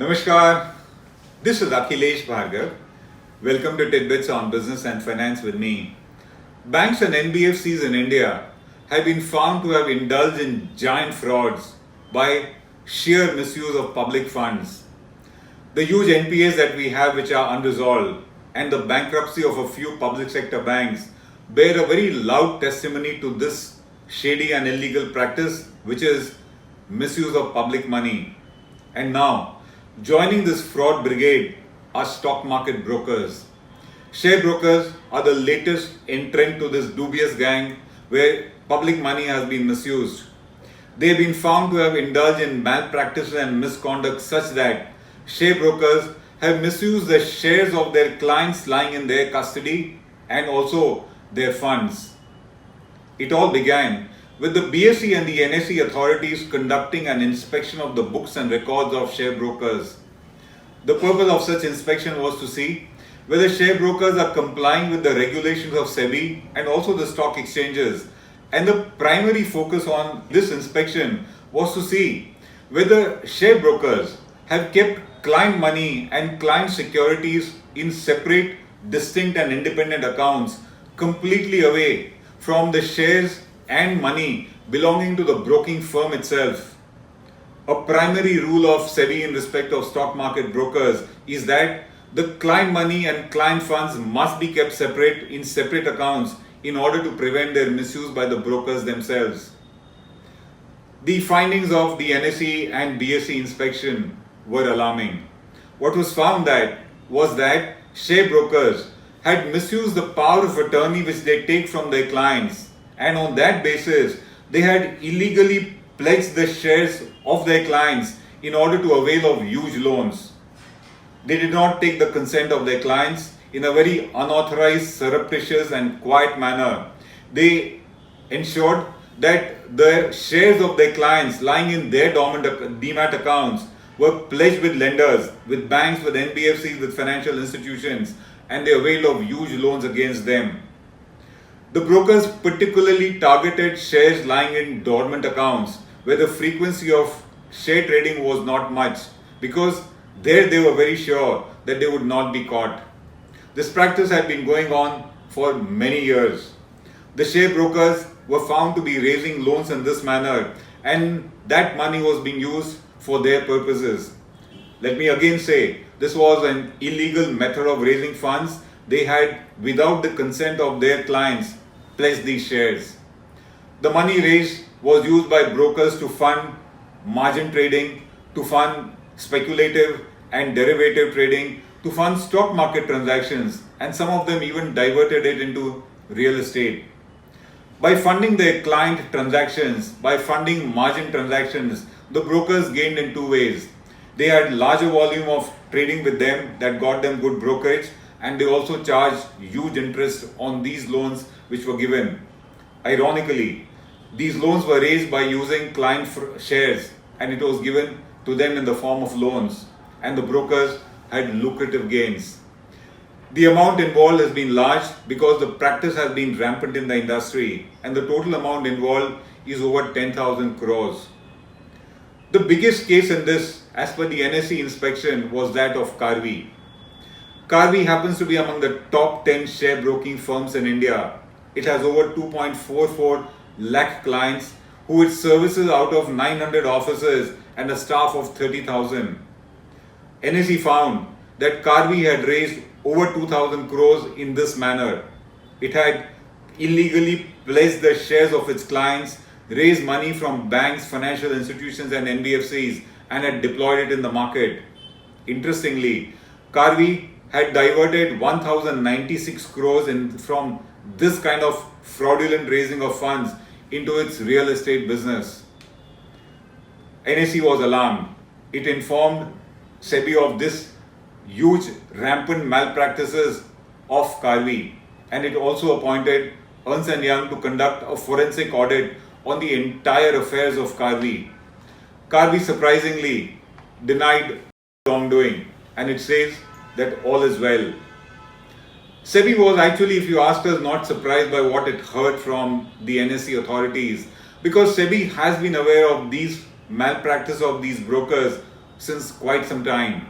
Namaskar, this is Akhilesh Bhargav. Welcome to Tit-Bits on Business and Finance with me. Banks and NBFCs in India have been found to have indulged in giant frauds by sheer misuse of public funds. The huge NPAs that we have which are unresolved and the bankruptcy of a few public sector banks bear a very loud testimony to this shady and illegal practice, which is misuse of public money. And now, joining this fraud brigade are stock market brokers. Share brokers are the latest entrant to this dubious gang where public money has been misused. They have been found to have indulged in malpractices and misconduct such that share brokers have misused the shares of their clients lying in their custody and also their funds. It all began with the BSE and the NSE authorities conducting an inspection of the books and records of share brokers. The purpose of such inspection was to see whether share brokers are complying with the regulations of SEBI and also the stock exchanges. And the primary focus on this inspection was to see whether share brokers have kept client money and client securities in separate, distinct and independent accounts completely away from the shares and money belonging to the broking firm itself. A primary rule of SEBI in respect of stock market brokers is that the client money and client funds must be kept separate in separate accounts in order to prevent their misuse by the brokers themselves. The findings of the NSE and BSE inspection were alarming. What was found was that share brokers had misused the power of attorney which they take from their clients, and on that basis they had illegally pledged the shares of their clients in order to avail of huge loans. They did not take the consent of their clients in a very unauthorized, surreptitious and quiet manner. They ensured that the shares of their clients lying in their dormant demat accounts were pledged with lenders, with banks, with NBFCs, with financial institutions, and they availed of huge loans against them. The brokers particularly targeted shares lying in dormant accounts where the frequency of share trading was not much, because there they were very sure that they would not be caught. This practice had been going on for many years. The share brokers were found to be raising loans in this manner, and that money was being used for their purposes. Let me again say, this was an illegal method of raising funds. They had, without the consent of their clients, pledged these shares. The money raised was used by brokers to fund margin trading, to fund speculative and derivative trading, to fund stock market transactions, and some of them even diverted it into real estate. By funding their client transactions, by funding margin transactions, the brokers gained in two ways. They had larger volume of trading with them that got them good brokerage, and they also charged huge interest on these loans which were given. Ironically, these loans were raised by using client shares, and it was given to them in the form of loans, and the brokers had lucrative gains. The amount involved has been large because the practice has been rampant in the industry, and the total amount involved is over 10,000 crores. The biggest case in this, as per the NSE inspection, was that of Karvy. Karvy happens to be among the top 10 share broking firms in India. It has over 2.44 lakh clients who it services out of 900 offices and a staff of 30,000. NSE found that Karvy had raised over 2,000 crores in this manner. It had illegally pledged the shares of its clients, raised money from banks, financial institutions and NBFCs, and had deployed it in the market. Interestingly, Karvy had diverted 1,096 crores from this kind of fraudulent raising of funds into its real estate business. NSE was alarmed. It informed SEBI of this huge rampant malpractices of Karvy, and it also appointed Ernst & Young to conduct a forensic audit on the entire affairs of Karvy. Karvy surprisingly denied wrongdoing, and it says that all is well. SEBI was actually, if you ask us, not surprised by what it heard from the NSE authorities, because SEBI has been aware of these malpractice of these brokers since quite some time.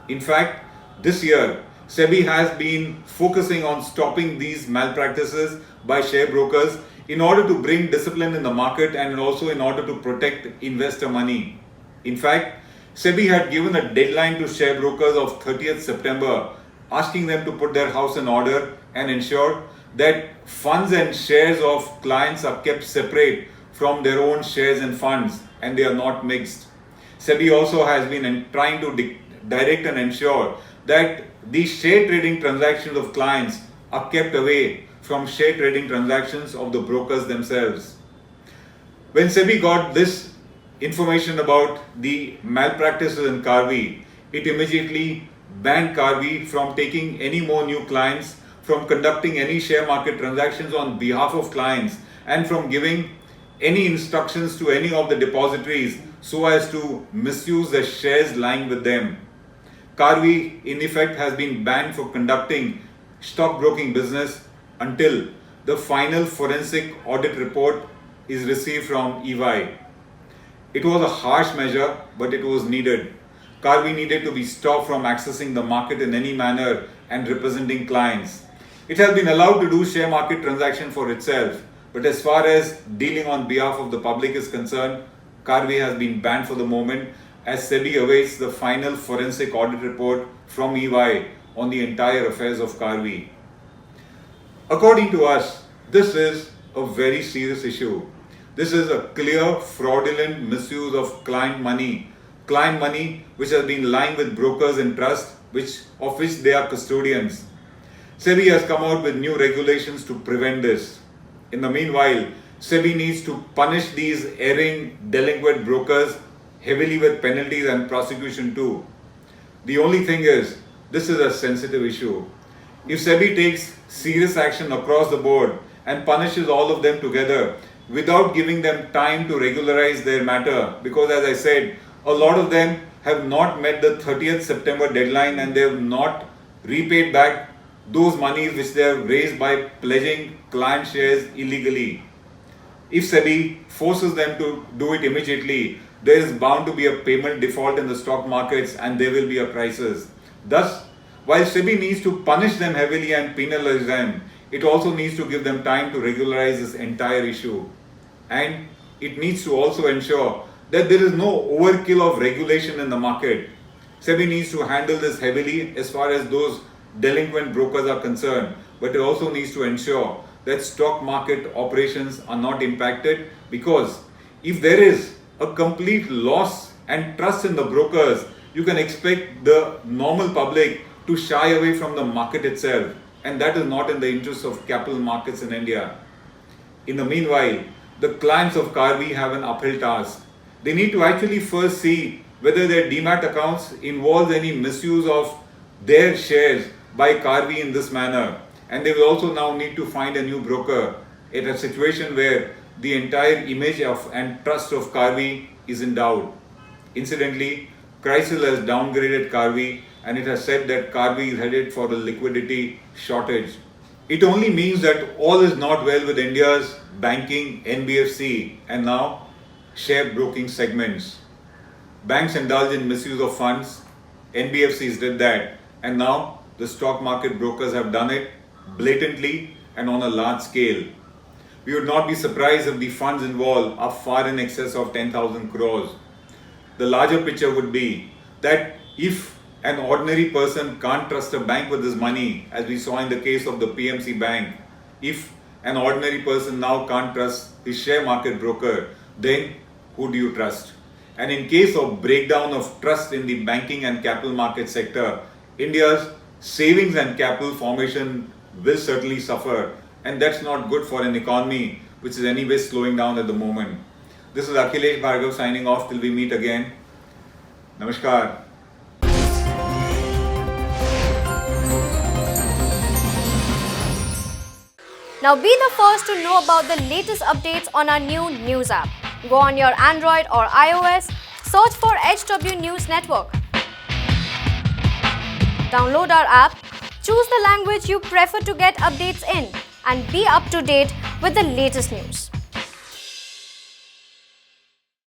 In fact, this year, SEBI has been focusing on stopping these malpractices by share brokers in order to bring discipline in the market and also in order to protect investor money. In fact, SEBI had given a deadline to share brokers of 30th September, asking them to put their house in order and ensure that funds and shares of clients are kept separate from their own shares and funds and they are not mixed. SEBI also has been trying to direct and ensure that the share trading transactions of clients are kept away from share trading transactions of the brokers themselves. When SEBI got this information about the malpractices in Karvy, it immediately banned Karvy from taking any more new clients, from conducting any share market transactions on behalf of clients, and from giving any instructions to any of the depositories so as to misuse the shares lying with them. Karvy, in effect, has been banned for conducting stockbroking business until the final forensic audit report is received from EY. It was a harsh measure, but it was needed. Karvy needed to be stopped from accessing the market in any manner and representing clients. It has been allowed to do share market transaction for itself, but as far as dealing on behalf of the public is concerned, Karvy has been banned for the moment as SEBI awaits the final forensic audit report from EY on the entire affairs of Karvy. According to us, this is a very serious issue. This is a clear fraudulent misuse of client money which has been lying with brokers in trust, of which they are custodians. SEBI has come out with new regulations to prevent this. In the meanwhile, SEBI needs to punish these erring, delinquent brokers heavily with penalties and prosecution too. The only thing is, this is a sensitive issue. If SEBI takes serious action across the board and punishes all of them together without giving them time to regularize their matter, because as I said, a lot of them have not met the 30th September deadline and they have not repaid back those monies which they have raised by pledging client shares illegally. If SEBI forces them to do it immediately, there is bound to be a payment default in the stock markets and there will be a crisis. Thus, while SEBI needs to punish them heavily and penalize them, it also needs to give them time to regularize this entire issue. And it needs to also ensure that there is no overkill of regulation in the market. SEBI needs to handle this heavily as far as those delinquent brokers are concerned, but it also needs to ensure that stock market operations are not impacted, because if there is a complete loss and trust in the brokers, you can expect the normal public to shy away from the market itself, and that is not in the interest of capital markets in India. In the meanwhile, the clients of Karvy have an uphill task. They need to actually first see whether their demat accounts involve any misuse of their shares by Karvy in this manner, and they will also now need to find a new broker in a situation where the entire image of and trust of Karvy is in doubt. Incidentally, CRISIL has downgraded Karvy and it has said that Karvy is headed for a liquidity shortage. It only means that all is not well with India's banking, NBFC and now share broking segments. Banks indulge in misuse of funds, NBFCs did that, and now the stock market brokers have done it blatantly and on a large scale. We would not be surprised if the funds involved are far in excess of 10,000 crores. The larger picture would be that if an ordinary person can't trust a bank with his money, as we saw in the case of the PMC bank, if an ordinary person now can't trust his share market broker, then who do you trust? And in case of breakdown of trust in the banking and capital market sector, India's savings and capital formation will certainly suffer, and that's not good for an economy which is anyway slowing down at the moment. This is Akhilesh Bhargav signing off till we meet again. Namaskar. Now be the first to know about the latest updates on our new news app. Go on your Android or iOS, search for HW News Network. Download our app, choose the language you prefer to get updates in, and be up to date with the latest news.